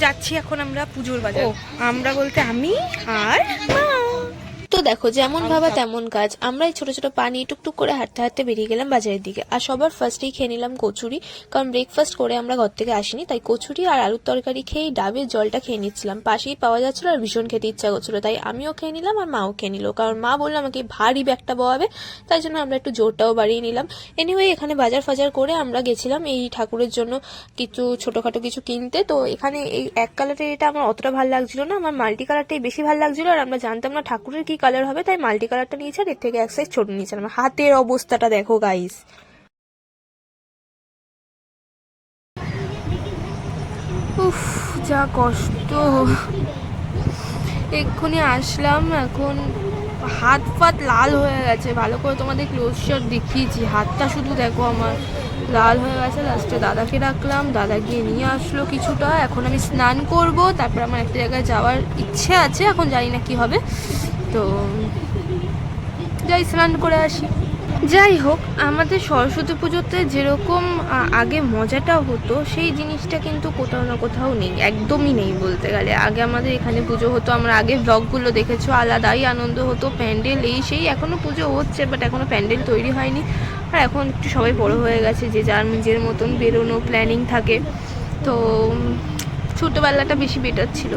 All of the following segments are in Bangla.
যাচ্ছি এখন আমরা পুজোর বাজার। আমরা বলতে আমি আর মা। তো দেখো যেমন ভাবা তেমন কাজ, আমরা এই ছোট ছোট পানি টুকটুক করে হাঁটতে হাঁটতে বেরিয়ে গেলাম বাজারের দিকে। আর সবার ফার্স্টেই খেয়ে নিলাম কচুরি, কারণ ব্রেকফাস্ট করে আমরা ঘর থেকে আসিনি, তাই কচুরি আর আলুর তরকারি খেয়ে ডাবের জলটা খেয়ে নিচ্ছিলাম। পাশেই পাওয়া যাচ্ছিল আর ভীষণ খেতে ইচ্ছা করছিল, তাই আমিও খেয়ে নিলাম আর মাও খেয়ে নিল, কারণ মা বললো আমাকে ভারী ব্যাগটা বওয়াবে, তাই জন্য আমরা একটু জোরটাও বাড়িয়ে নিলাম। এনিওয়ে এখানে বাজার ফাজার করে আমরা গেছিলাম এই ঠাকুরের জন্য কিছু ছোটখাটো কিছু কিনতে। তো এখানে এই এক কালারের এটা আমার অতটা ভালো লাগছিল না, আমার মাল্টি কালারটাই বেশি ভালো লাগছিল, আর আমরা জানতাম না ঠাকুরের কি কালার হবে, তাই মাল্টি কালারটা নিয়েছি আর এর থেকে এক সাইজ ছোট নিয়েছি। আমার হাতের অবস্থাটা দেখো গাইস, উফ যা কষ্ট। এক্ষুনি আসলাম, এখন হাত ফাত লাল হয়ে গেছে। ভালো করে তোমাদের ক্লোজ শট দেখিয়েছি, হাতটা শুধু দেখো আমার লাল হয়ে গেছে। লাস্টে দাদাকে ডাকলাম, দাদা গিয়ে নিয়ে আসলো কিছুটা। এখন আমি স্নান করব, তারপর আমার একটা জায়গায় যাওয়ার ইচ্ছে আছে, এখন জানি না কি হবে, তো যাই স্নান করে আসি। যাই হোক, আমাদের সরস্বতী পুজোতে যেরকম আগে মজাটা হতো সেই জিনিসটা কিন্তু কোথাও না কোথাও নেই, একদমই নেই বলতে গেলে। আগে আমাদের এখানে পুজো হতো, আমরা আগে ব্লগগুলো দেখেছো, আলাদাই আনন্দ হতো। প্যান্ডেল এই সেই, এখনও পুজো হচ্ছে বাট এখনও প্যান্ডেল তৈরি হয়নি। আর এখন একটু সবাই বড়ো হয়ে গেছে, যে যার নিজের মতন বেরোনো প্ল্যানিং থাকে, তো ছোটোবেলাটা বেশি বেটার ছিল।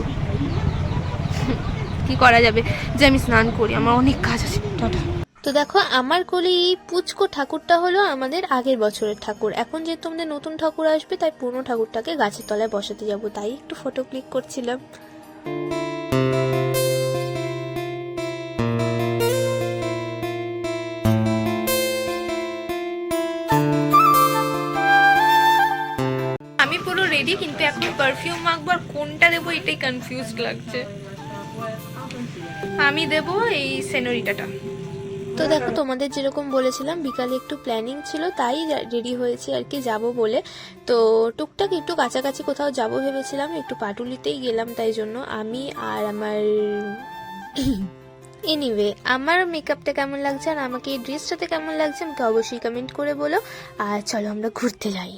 কি করা যাবে, যে আমি স্নান করি, আমার অনেক কাজ আছে। টাটা। তো দেখো আমার কোলে এই পুচকো ঠাকুরটা হলো আমাদের আগের বছরের ঠাকুর। এখন যেহেতু আমাদের নতুন ঠাকুর আসবে, তাই পুরনো ঠাকুরটাকে গাছের তলায় বসাতে যাব, তাই একটু ফটো ক্লিক করছিলাম। আমি পুরো রেডি, কিন্তু এখন পারফিউম মাখবো আর কোনটা দেবো এটাই কনফিউজড লাগছে। আমি দেবো এই সেনোরিটাটা। তো দেখো তোমাদের যেরকম বলেছিলাম বিকালে একটু প্ল্যানিং ছিল, তাই রেডি হয়েছি আর কি যাব বলে। তো টুকটাক একটু কাছাকাছি কোথাও যাব ভেবেছিলাম, একটু পাটুলিতেই গেলাম, তাই জন্য আমি আর আমার এনিওয়ে আমার মেকআপটা কেমন লাগছে আর আমাকে এই ড্রেসটাতে কেমন লাগছে আমাকে অবশ্যই কমেন্ট করে বলো। আর চলো আমরা ঘুরতে যাই।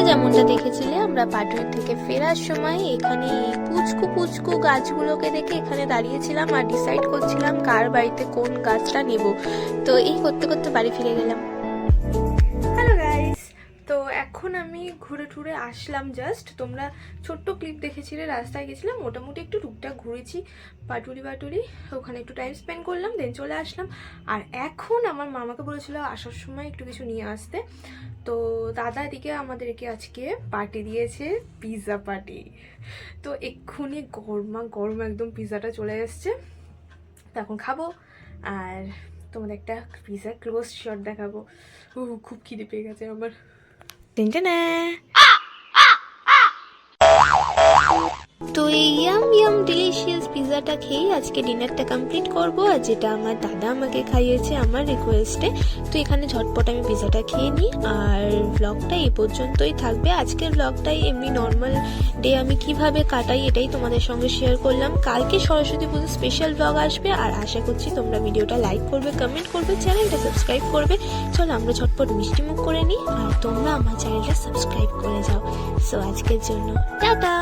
যেমনটা দেখেছিলে আমরা পাটুলি থেকে ফেরার সময় এখানে পুচকু পুচকু গাছগুলোকে দেখে এখানে দাঁড়িয়েছিলাম আর ডিসাইড করছিলাম কার বাড়িতে কোন গাছটা নেব। তো এই করতে করতে বাড়ি ফিরে গেলাম। হ্যালো গাইস, তো এখন আমি ঘুরে টুরে আসলাম জাস্ট। তোমরা ছোট্ট ক্লিপ দেখেছিলে, রাস্তায় গেছিলাম, মোটামুটি একটু টুকটাক ঘুরেছি পাটুলি, ওখানে একটু টাইম স্পেন্ড করলাম, দেন চলে আসলাম। আর এখন আমার মামাকে বলেছিল আসার সময় একটু কিছু নিয়ে আসতে, তো দাদা এদিকে আমাদেরকে আজকে পার্টি দিয়েছে, পিৎজা পার্টি। তো এক্ষুনি গরমা গরম একদম পিৎজাটা চলে এসছে, তো এখন খাবো আর তোমাদের একটা পিৎজা ক্লোজ শট দেখাবো। খুব খিদে পেয়ে গেছে আমার। তো এই ইয়াম ইয়াম ডিলিশিয়াস পিৎজাটা খেয়েই আজকে ডিনারটা কমপ্লিট করব, আর যেটা আমার দাদা আমাকে খাইয়েছে আমার রিকোয়েস্টে। তো এখানে ঝটপট আমি পিৎজাটা খেয়ে নিই, আর ব্লগটা এই পর্যন্তই থাকবে। আজকের ব্লগটাই এমনি নর্মাল ডে আমি কিভাবে কাটাই এটাই তোমাদের সঙ্গে শেয়ার করলাম। কালকে সরস্বতী পুজো স্পেশাল ব্লগ আসবে, আর আশা করছি তোমরা ভিডিওটা লাইক করবে, কমেন্ট করবে, চ্যানেলটা সাবস্ক্রাইব করবে। চলো আমরা ঝটপট মিষ্টি মুখ করে নিই, আর তোমরা আমার চ্যানেলটা সাবস্ক্রাইব করে যাও। সো আজকের জন্য টাটা।